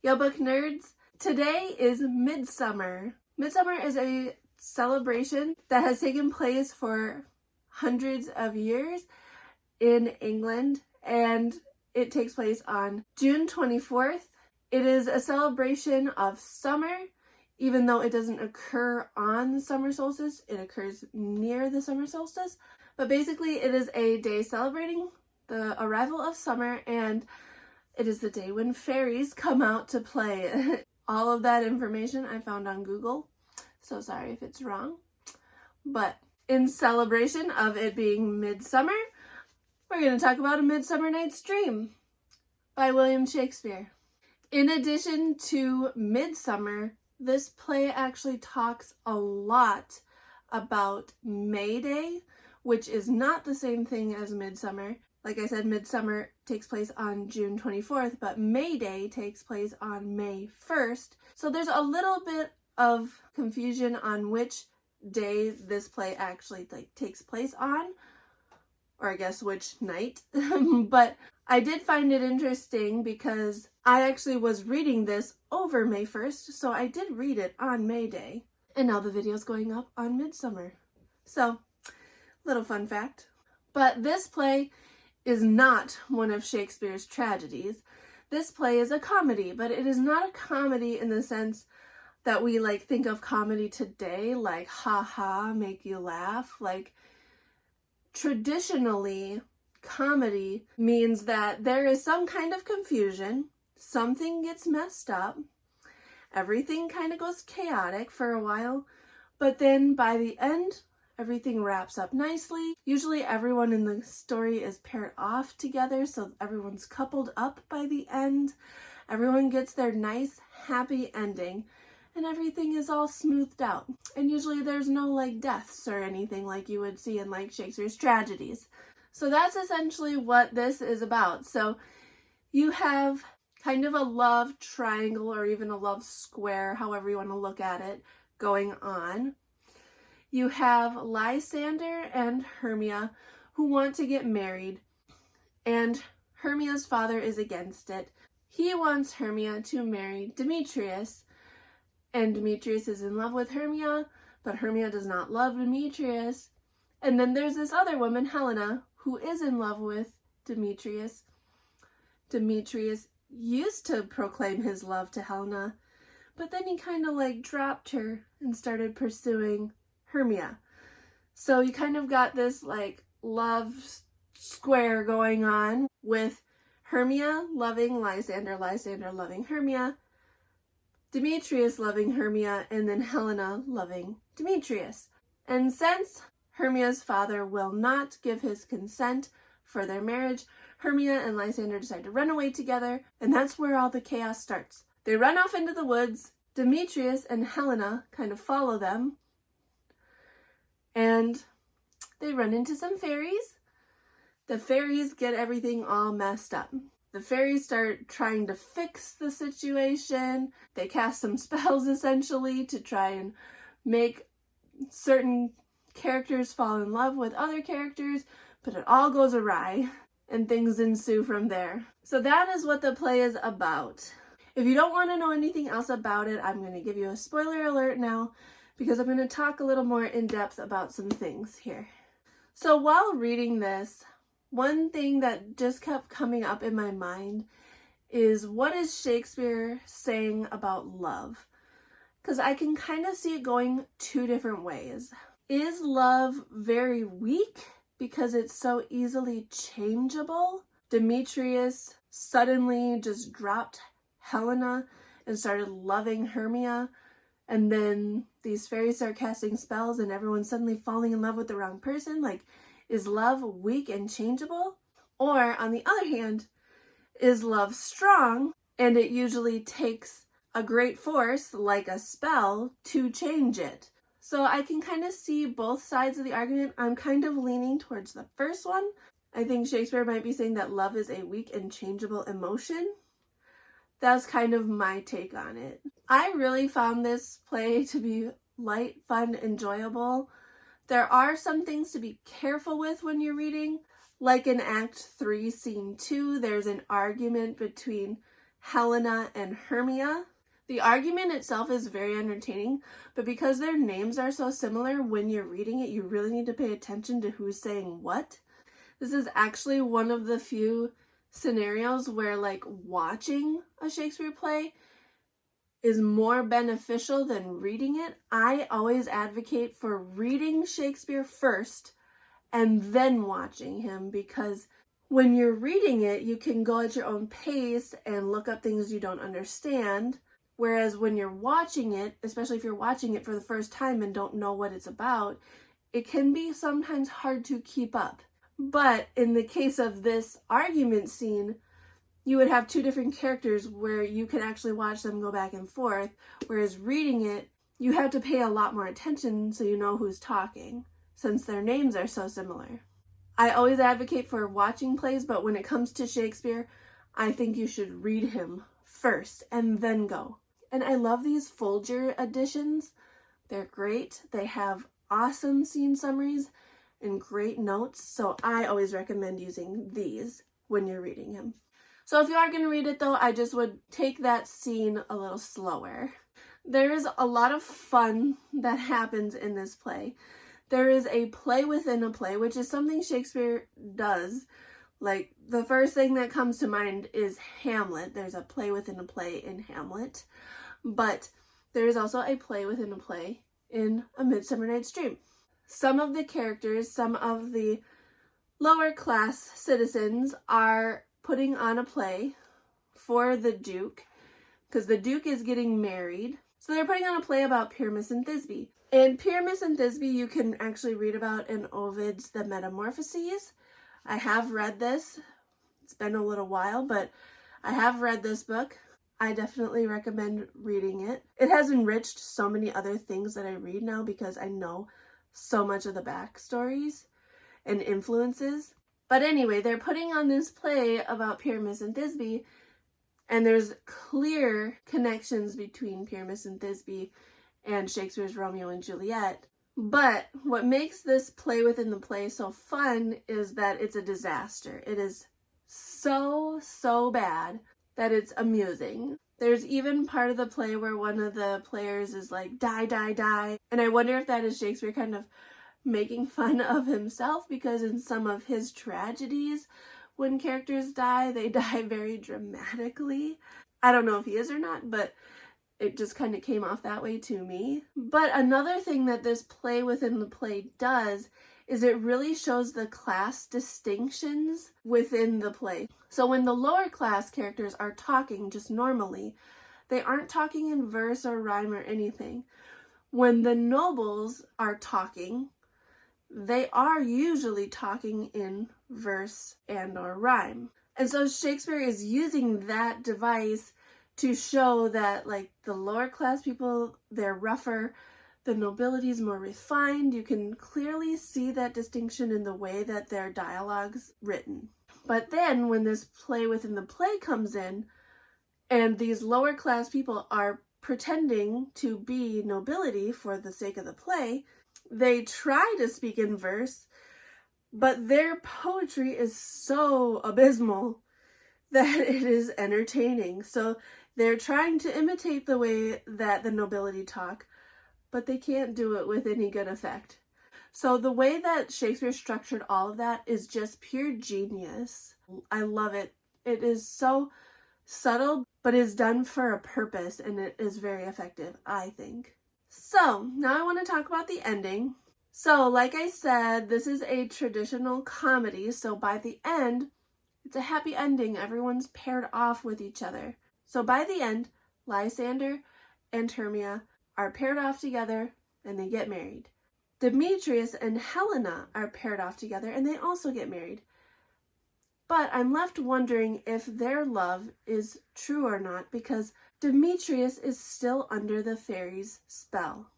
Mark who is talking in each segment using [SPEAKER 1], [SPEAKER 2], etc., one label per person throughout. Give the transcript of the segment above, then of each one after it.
[SPEAKER 1] Yo book nerds, today is Midsummer. Midsummer is a celebration that has taken place for hundreds of years in England, and it takes place on June 24th. It is a celebration of summer, even though it doesn't occur on the summer solstice, it occurs near the summer solstice. But basically it is a day celebrating the arrival of summer, and it is the day when fairies come out to play. All of that information I found on Google, so sorry if it's wrong. But in celebration of it being midsummer, we're going to talk about A Midsummer Night's Dream by William Shakespeare. In addition to midsummer, this play actually talks a lot about May Day, which is not the same thing as midsummer. Like I said, midsummer takes place on June 24th, but May Day takes place on May 1st. So there's a little bit of confusion on which day this play actually takes place on, or I guess which night. But I did find it interesting because I actually was reading this over May 1st, so I did read it on May Day, and now the video's going up on midsummer. So, little fun fact. But this play is not one of Shakespeare's tragedies. This play is a comedy, but it is not a comedy in the sense that we think of comedy today, like ha, make you laugh. Traditionally, comedy means that there is some kind of confusion, something gets messed up, everything kind of goes chaotic for a while, but then by the end, everything wraps up nicely. Usually everyone in the story is paired off together, so everyone's coupled up by the end. Everyone gets their nice, happy ending, and everything is all smoothed out. And usually there's no deaths or anything like you would see in Shakespeare's tragedies. So that's essentially what this is about. So you have kind of a love triangle, or even a love square, however you want to look at it, going on. You have Lysander and Hermia who want to get married, and Hermia's father is against it. He wants Hermia to marry Demetrius, and Demetrius is in love with Hermia, but Hermia does not love Demetrius. And then there's this other woman, Helena, who is in love with Demetrius. Demetrius used to proclaim his love to Helena, but then he kind of dropped her and started pursuing Hermia. So you kind of got this love square going on with Hermia loving Lysander, Lysander loving Hermia, Demetrius loving Hermia, and then Helena loving Demetrius. And since Hermia's father will not give his consent for their marriage, Hermia and Lysander decide to run away together, and that's where all the chaos starts. They run off into the woods. Demetrius and Helena kind of follow them, and they run into some fairies. The fairies get everything all messed up. The fairies start trying to fix the situation. They cast some spells essentially to try and make certain characters fall in love with other characters, but it all goes awry and things ensue from there. So that is what the play is about. If you don't want to know anything else about it, I'm going to give you a spoiler alert now, because I'm going to talk a little more in depth about some things here. So while reading this, one thing that just kept coming up in my mind is, what is Shakespeare saying about love? Because I can kind of see it going two different ways. Is love very weak because it's so easily changeable? Demetrius suddenly just dropped Helena and started loving Hermia, and then these fairies start casting spells and everyone's suddenly falling in love with the wrong person. Is love weak and changeable? Or on the other hand, is love strong and it usually takes a great force, like a spell, to change it? So I can kind of see both sides of the argument. I'm kind of leaning towards the first one. I think Shakespeare might be saying that love is a weak and changeable emotion. That's kind of my take on it. I really found this play to be light, fun, enjoyable. There are some things to be careful with when you're reading. Like in Act 3, Scene 2, there's an argument between Helena and Hermia. The argument itself is very entertaining, but because their names are so similar, when you're reading it, you really need to pay attention to who's saying what. This is actually one of the few scenarios where like watching a Shakespeare play is more beneficial than reading it. I always advocate for reading Shakespeare first and then watching him, because when you're reading it, you can go at your own pace and look up things you don't understand. Whereas when you're watching it, especially if you're watching it for the first time and don't know what it's about, it can be sometimes hard to keep up. But in the case of this argument scene, you would have two different characters where you could actually watch them go back and forth, whereas reading it, you have to pay a lot more attention so you know who's talking, since their names are so similar. I always advocate for watching plays, but when it comes to Shakespeare, I think you should read him first and then go. And I love these Folger editions. They're great. They have awesome scene summaries and great notes, so I always recommend using these when you're reading him. So if you are going to read it though, I just would take that scene a little slower. There is a lot of fun that happens in this play. There is a play within a play, which is something Shakespeare does. Like, the first thing that comes to mind is Hamlet. There's a play within a play in Hamlet. But there is also a play within a play in A Midsummer Night's Dream. Some of the characters, some of the lower class citizens are putting on a play for the Duke, because the Duke is getting married. So they're putting on a play about Pyramus and Thisbe. And Pyramus and Thisbe you can actually read about in Ovid's The Metamorphoses. I have read this. It's been a little while, but I have read this book. I definitely recommend reading it. It has enriched so many other things that I read now because I know so much of the backstories and influences. But anyway, they're putting on this play about Pyramus and Thisbe, and there's clear connections between Pyramus and Thisbe and Shakespeare's Romeo and Juliet. But what makes this play within the play so fun is that it's a disaster. It is so bad that it's amusing. There's even part of the play where one of the players is like, die, die, die. And I wonder if that is Shakespeare kind of making fun of himself, because in some of his tragedies, when characters die, they die very dramatically. I don't know if he is or not, but it just kind of came off that way to me. But another thing that this play within the play does is it really shows the class distinctions within the play. So when the lower class characters are talking just normally, they aren't talking in verse or rhyme or anything. When the nobles are talking, they are usually talking in verse and or rhyme. And so Shakespeare is using that device to show that, like, the lower class people, they're rougher, the nobility is more refined. You can clearly see that distinction in the way that their dialogue's written. But then when this play within the play comes in, and these lower class people are pretending to be nobility for the sake of the play, they try to speak in verse, but their poetry is so abysmal that it is entertaining. So they're trying to imitate the way that the nobility talk, but they can't do it with any good effect. So the way that Shakespeare structured all of that is just pure genius. I love it. It is so subtle, but is done for a purpose, and it is very effective, I think. So now I want to talk about the ending. So like I said, this is a traditional comedy, so by the end, it's a happy ending. Everyone's paired off with each other. So by the end, Lysander and Hermia are paired off together and they get married. Demetrius and Helena are paired off together and they also get married. But I'm left wondering if their love is true or not, because Demetrius is still under the fairy's spell.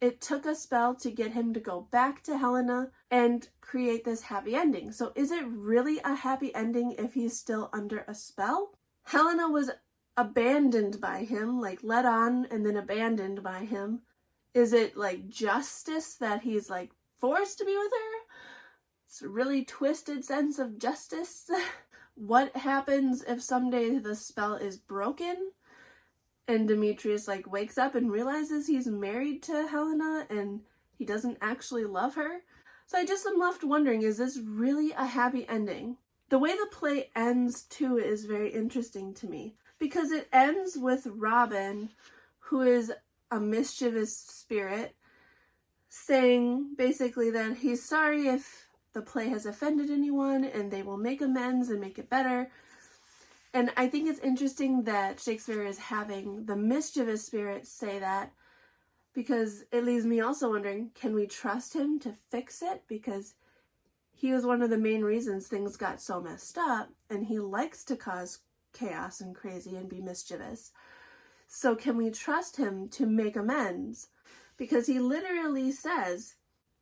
[SPEAKER 1] It took a spell to get him to go back to Helena and create this happy ending. So is it really a happy ending if he's still under a spell? Helena was abandoned by him, like led on and then abandoned by him. Is it like justice that he's like forced to be with her? It's a really twisted sense of justice. What happens if someday the spell is broken and Demetrius like wakes up and realizes he's married to Helena and he doesn't actually love her? So I just am left wondering, is this really a happy ending? The way the play ends too is very interesting to me, because it ends with Robin, who is a mischievous spirit, saying basically that he's sorry if the play has offended anyone and they will make amends and make it better. And I think it's interesting that Shakespeare is having the mischievous spirit say that, because it leaves me also wondering, can we trust him to fix it? Because he was one of the main reasons things got so messed up, and he likes to cause chaos and crazy and be mischievous. So can we trust him to make amends? Because he literally says,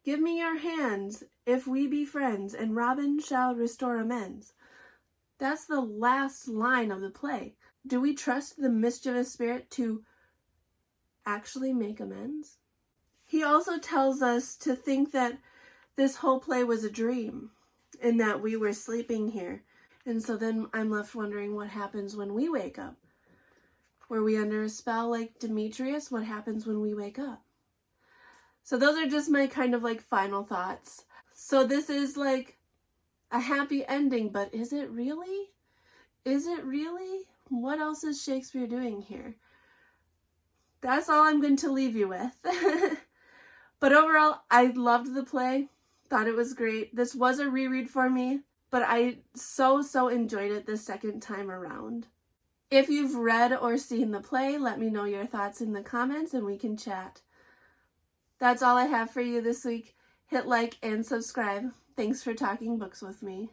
[SPEAKER 1] "Give me your hands if we be friends, and Robin shall restore amends." That's the last line of the play. Do we trust the mischievous spirit to actually make amends? He also tells us to think that this whole play was a dream and that we were sleeping here. And so then I'm left wondering, what happens when we wake up? Were we under a spell like Demetrius? What happens when we wake up? So those are just my kind of like final thoughts. So this is like a happy ending, but is it really? Is it really? What else is Shakespeare doing here? That's all I'm going to leave you with. But overall, I loved the play. Thought it was great. This was a reread for me, but I so enjoyed it the second time around. If you've read or seen the play, let me know your thoughts in the comments and we can chat. That's all I have for you this week. Hit like and subscribe. Thanks for talking books with me.